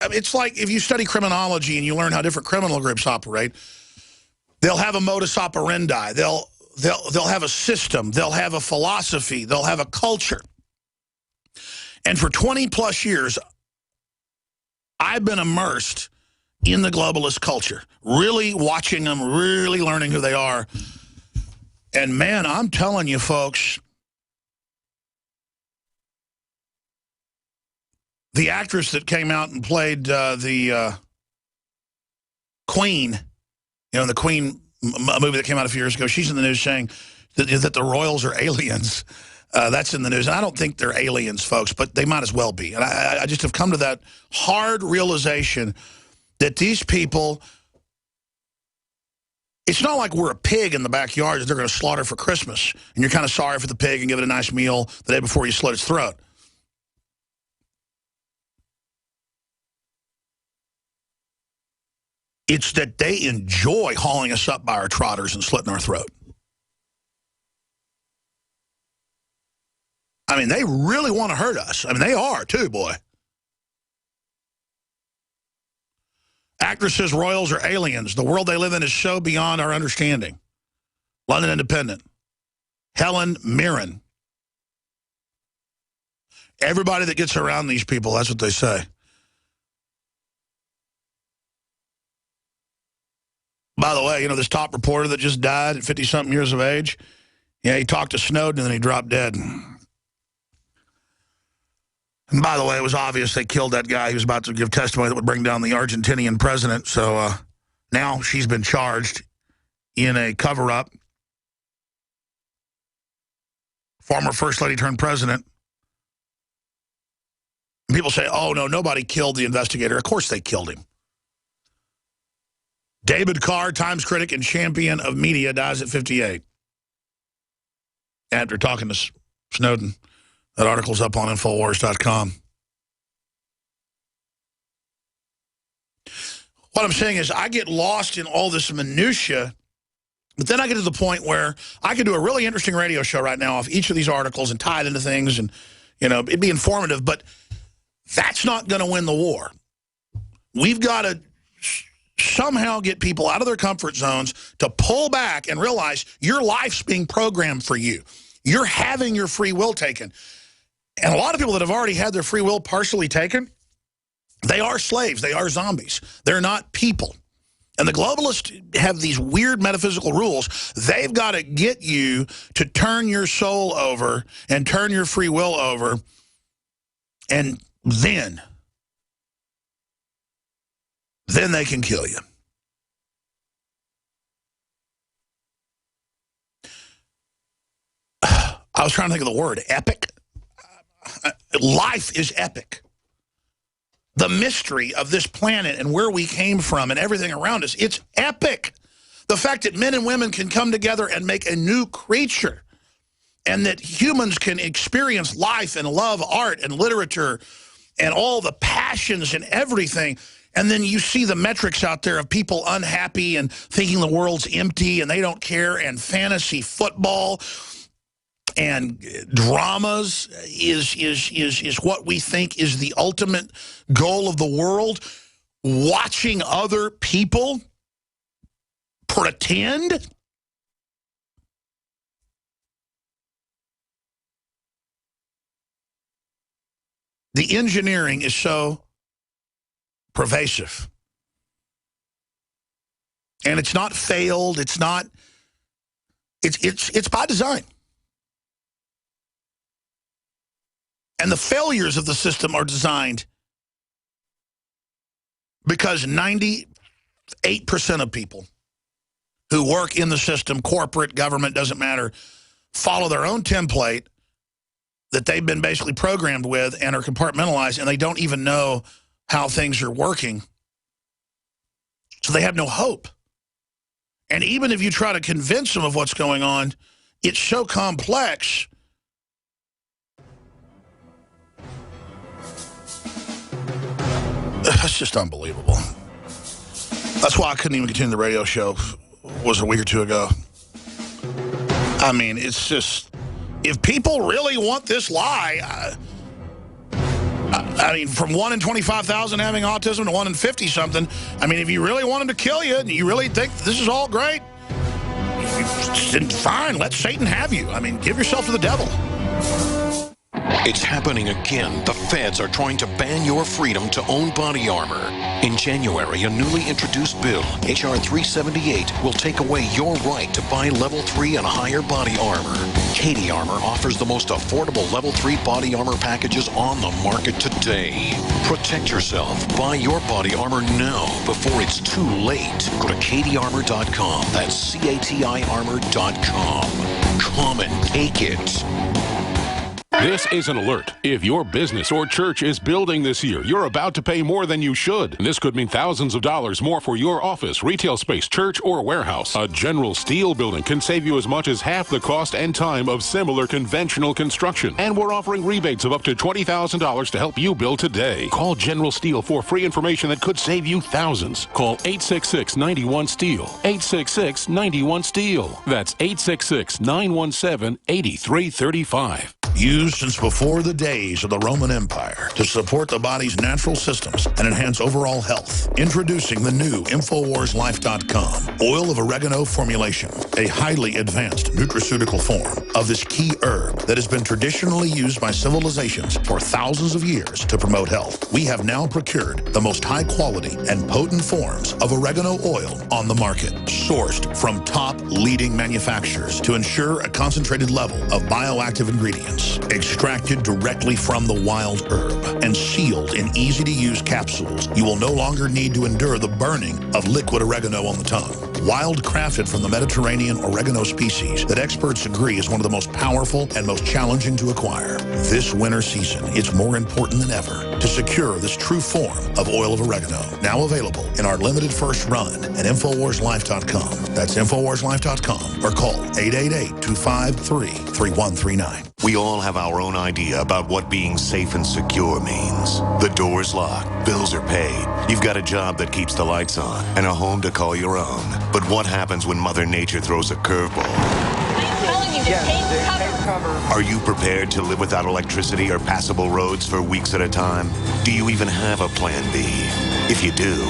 I mean, it's like if you study criminology and you learn how different criminal groups operate, they'll have a modus operandi. They'll have a system. They'll have a philosophy. They'll have a culture. And for 20 plus years, I've been immersed in the globalist culture, really watching them, really learning who they are. And man, I'm telling you folks, the actress that came out and played the Queen, you know, the Queen movie that came out a few years ago, she's in the news saying that the royals are aliens. That's in the news. And I don't think they're aliens, folks, but they might as well be. And I just have come to that hard realization that these people, it's not like we're a pig in the backyard that they're going to slaughter for Christmas. And you're kind of sorry for the pig and give it a nice meal the day before you slit its throat. It's that they enjoy hauling us up by our trotters and slitting our throat. I mean, they really want to hurt us. I mean, they are too, boy. Actress says royals are aliens. The world they live in is so beyond our understanding. London Independent. Helen Mirren. Everybody that gets around these people, that's what they say. By the way, you know, this top reporter that just died at 50-something years of age, yeah, he talked to Snowden and then he dropped dead. And by the way, it was obvious they killed that guy. He was about to give testimony that would bring down the Argentinian president. So now she's been charged in a cover-up. Former First Lady turned president. And people say, oh, no, nobody killed the investigator. Of course they killed him. David Carr, Times critic and champion of media, dies at 58. After talking to Snowden. That article's up on Infowars.com. What I'm saying is I get lost in all this minutia, but then I get to the point where I could do a really interesting radio show right now off each of these articles and tie it into things and, you know, it'd be informative, but that's not going to win the war. We've got to somehow get people out of their comfort zones to pull back and realize your life's being programmed for you. You're having your free will taken. And a lot of people that have already had their free will partially taken, they are slaves. They are zombies. They're not people. And the globalists have these weird metaphysical rules. They've got to get you to turn your soul over and turn your free will over. And then they can kill you. I was trying to think of the word, epic. Life is epic. The mystery of this planet and where we came from and everything around us, it's epic. The fact that men and women can come together and make a new creature and that humans can experience life and love art and literature and all the passions and everything. And then you see the metrics out there of people unhappy and thinking the world's empty and they don't care, and fantasy football and dramas is what we think is the ultimate goal of the world. Watching other people pretend. The engineering is so pervasive. And it's not failed. It's not, it's by design. And the failures of the system are designed because 98% of people who work in the system, corporate, government, doesn't matter, follow their own template that they've been basically programmed with and are compartmentalized, and they don't even know how things are working. So they have no hope. And even if you try to convince them of what's going on, it's so complex. That's just unbelievable. That's why I couldn't even continue the radio show. Was a week or two ago. I mean, it's just, if people really want this lie, I mean, from 1 in 25,000 having autism to 1 in 50-something. I mean, if you really want him to kill you and you really think this is all great, fine, let Satan have you. I mean, give yourself to the devil. It's happening again. The feds are trying to ban your freedom to own body armor. In January, a newly introduced bill, H.R. 378, will take away your right to buy Level 3 and higher body armor. Katie Armor offers the most affordable Level 3 body armor packages on the market today. Protect yourself. Buy your body armor now before it's too late. Go to katiearmor.com. That's CATI armor.com. Come and take it. This is an alert. If your business or church is building this year, you're about to pay more than you should. This could mean thousands of dollars more for your office, retail space, church, or warehouse. A General Steel building can save you as much as half the cost and time of similar conventional construction. And we're offering rebates of up to $20,000 to help you build today. Call General Steel for free information that could save you thousands. Call 866-91-STEEL. 866-91-STEEL. That's 866-917-8335. Used since before the days of the Roman Empire to support the body's natural systems and enhance overall health. Introducing the new InfoWarsLife.com oil of oregano formulation, a highly advanced nutraceutical form of this key herb that has been traditionally used by civilizations for thousands of years to promote health. We have now procured the most high quality and potent forms of oregano oil on the market, sourced from top leading manufacturers to ensure a concentrated level of bioactive ingredients. Extracted directly from the wild herb and sealed in easy-to-use capsules, you will no longer need to endure the burning of liquid oregano on the tongue. Wild crafted from the Mediterranean oregano species that experts agree is one of the most powerful and most challenging to acquire. This winter season, it's more important than ever to secure this true form of oil of oregano. Now available in our limited first run at InfoWarsLife.com. That's InfoWarsLife.com or call 888-253-3139. We all have our own idea about what being safe and secure means. The door's locked, bills are paid, you've got a job that keeps the lights on, and a home to call your own. But what happens when Mother Nature throws a curveball? I'm telling you to take cover. Are you prepared to live without electricity or passable roads for weeks at a time? Do you even have a plan B? If you do,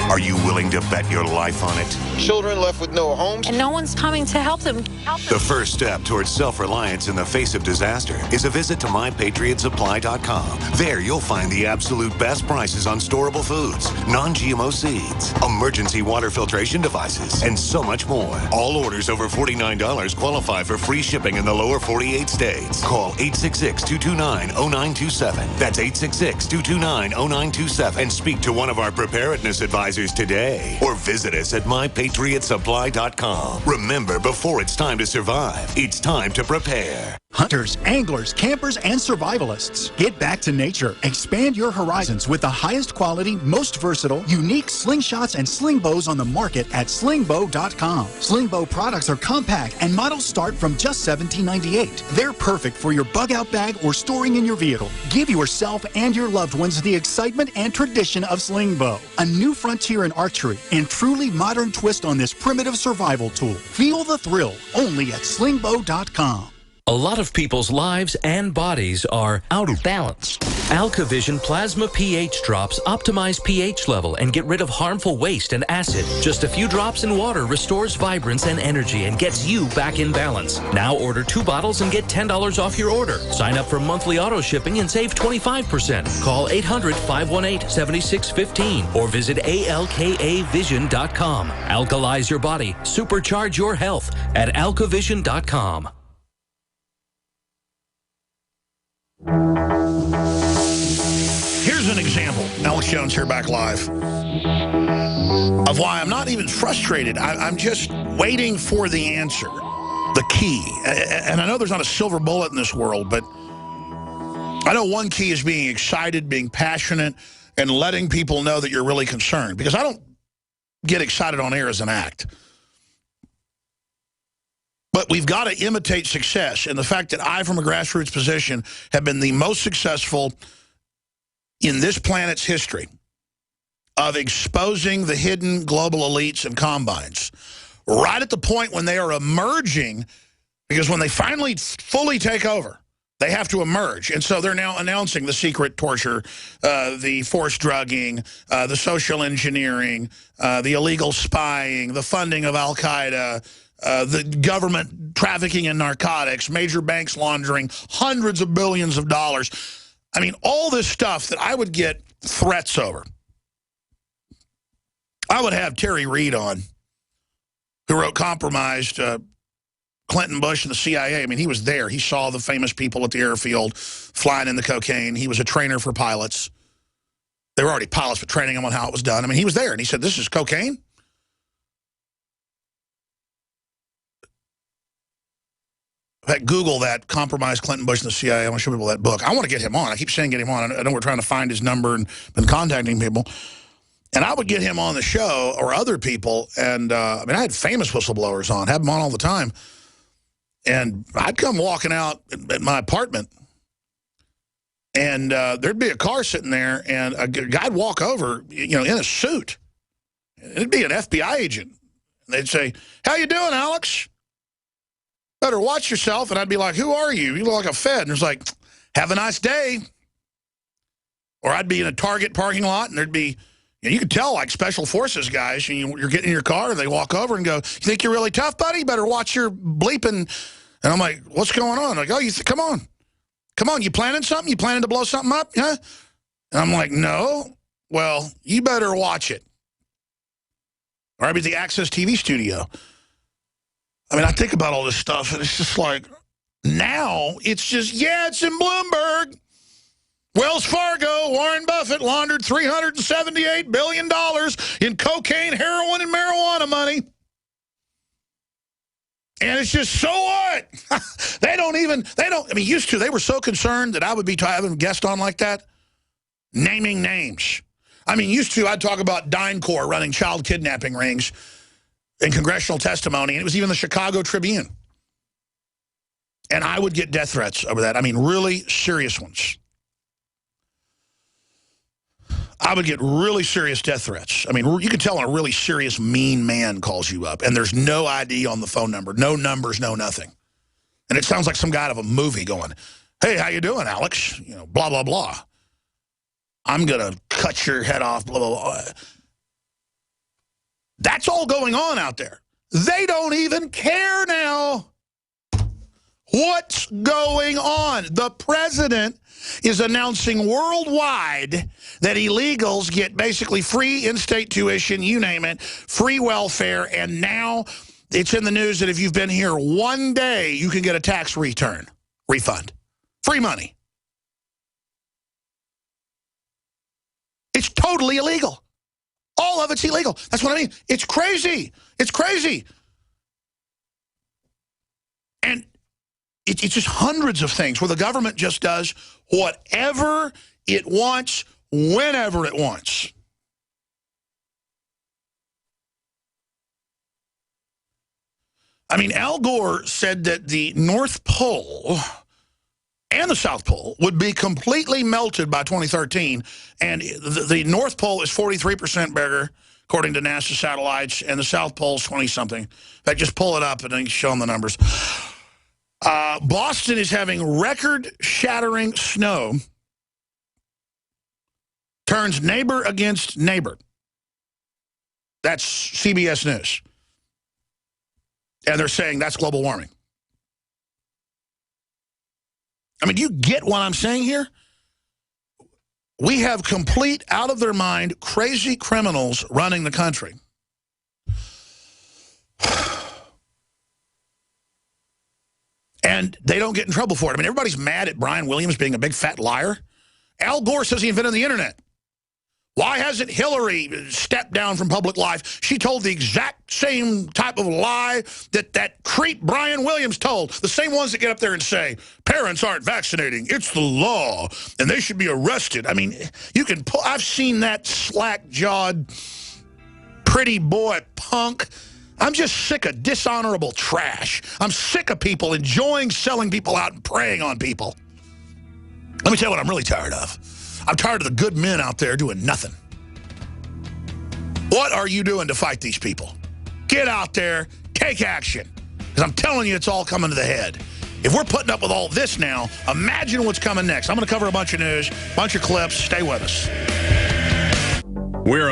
are you willing to bet your life on it? Children left with no homes. And no one's coming to help them. The first step towards self-reliance in the face of disaster is a visit to MyPatriotSupply.com. There you'll find the absolute best prices on storable foods, non-GMO seeds, emergency water filtration devices, and so much more. All orders over $49 qualify for free shipping in the lower 48 states. Call 866-229-0927. That's 866-229-0927 and speak to one of our preparedness advisors today. Or visit us at MyPatriotSupply.com. Remember, before it's time to survive, it's time to prepare. Hunters, anglers, campers, and survivalists. Get back to nature. Expand your horizons with the highest quality, most versatile, unique slingshots and sling bows on the market at slingbow.com. Slingbow products are compact and models start from just $17.98. They're perfect for your bug-out bag or storing in your vehicle. Give yourself and your loved ones the excitement and tradition of Slingbow, a new frontier in archery and truly modern twist on this primitive survival tool. Feel the thrill only at slingbow.com. A lot of people's lives and bodies are out of balance. AlkaVision Plasma pH drops optimize pH level and get rid of harmful waste and acid. Just a few drops in water restores vibrance and energy and gets you back in balance. Now order 2 bottles and get $10 off your order. Sign up for monthly auto shipping and save 25%. Call 800-518-7615 or visit alkavision.com. Alkalize your body. Supercharge your health at alkavision.com. Here's an example. Alex Jones here, back live, of why I'm not even frustrated. I'm just waiting for the answer, the key. And I know there's not a silver bullet in this world, but I know one key is being excited, being passionate, and letting people know that you're really concerned. Because I don't get excited on air as an act. But we've got to imitate success. And the fact that I, from a grassroots position, have been the most successful in this planet's history of exposing the hidden global elites and combines right at the point when they are emerging, because when they finally fully take over, They have to emerge. And so they're now announcing the secret torture, the forced drugging, the social engineering, the illegal spying, the funding of al-Qaeda, the government trafficking in narcotics, major banks laundering hundreds of billions of dollars. I mean, all this stuff that I would get threats over. I would have Terry Reid on, who wrote Compromised, Clinton, Bush, and the CIA. I mean, he was there. He saw the famous people at the airfield flying in the cocaine. He was a trainer for pilots. They were already pilots, but training them on how it was done. I mean, he was there, and he said, this is cocaine? In fact, Google that, Compromised Clinton, Bush, and the CIA. I want to show people that book. I want to get him on. I keep saying get him on. I know we're trying to find his number and been contacting people. And I would get him on the show, or other people, and I mean, I had famous whistleblowers on, had them on all the time. And I'd come walking out at my apartment, and there'd be a car sitting there, and a guy'd walk over, you know, in a suit. It'd be an FBI agent. And they'd say, how you doing, Alex? Better watch yourself. And I'd be like, who are you? You look like a Fed. And it's like, have a nice day. Or I'd be in a Target parking lot, and there'd be, you know, you could tell, like, special forces guys, you're getting in your car, and they walk over and go, you think you're really tough, buddy? Better watch your bleeping. And I'm like, what's going on? Like, oh, come on. Come on, you planning something? You planning to blow something up? Yeah? And I'm like, no. Well, you better watch it. Or I'd be at the Access TV studio. I mean, I think about all this stuff, and it's just like, now it's just, yeah, it's in Bloomberg. Wells Fargo, Warren Buffett laundered $378 billion in cocaine, heroin, and marijuana money. And it's just, so what? I mean, used to, they were so concerned that I would be having a guest on like that, naming names. I mean, used to, I'd talk about DynCorp running child kidnapping rings in congressional testimony, and it was even the Chicago Tribune. And I would get death threats over that. I mean, really serious ones. I would get really serious death threats. I mean, you could tell when a really serious, mean man calls you up, and there's no ID on the phone number, no numbers, no nothing. And it sounds like some guy out of a movie going, hey, how you doing, Alex? You know, blah, blah, blah. I'm going to cut your head off, blah, blah, blah. That's all going on out there. They don't even care now. What's going on? The president is announcing worldwide that illegals get basically free in-state tuition, you name it, free welfare, and now it's in the news that if you've been here one day, you can get a tax refund. Free money. It's totally illegal. All of it's illegal. That's what I mean. It's crazy. It's crazy. And it's just hundreds of things where the government just does whatever it wants, whenever it wants. I mean, Al Gore said that the North Pole and the South Pole would be completely melted by 2013, and the North Pole is 43% bigger, according to NASA satellites, and the South Pole is 20-something. In fact, just pull it up and then show them the numbers. Boston is having record-shattering snow, turns neighbor against neighbor. That's CBS News. And they're saying that's global warming. I mean, do you get what I'm saying here? We have complete, out-of-their-mind, crazy criminals running the country. And they don't get in trouble for it. I mean, everybody's mad at Brian Williams being a big fat liar. Al Gore says he invented the internet. Why hasn't Hillary stepped down from public life? She told the exact same type of lie that creep Brian Williams told. The same ones that get up there and say, parents aren't vaccinating. It's the law, and they should be arrested. I mean, you can pull. I've seen that slack-jawed, pretty boy punk. I'm just sick of dishonorable trash. I'm sick of people enjoying selling people out and preying on people. Let me tell you what I'm really tired of. I'm tired of the good men out there doing nothing. What are you doing to fight these people? Get out there, take action. Because I'm telling you, it's all coming to the head. If we're putting up with all this now, imagine what's coming next. I'm going to cover a bunch of news, bunch of clips. Stay with us. We're on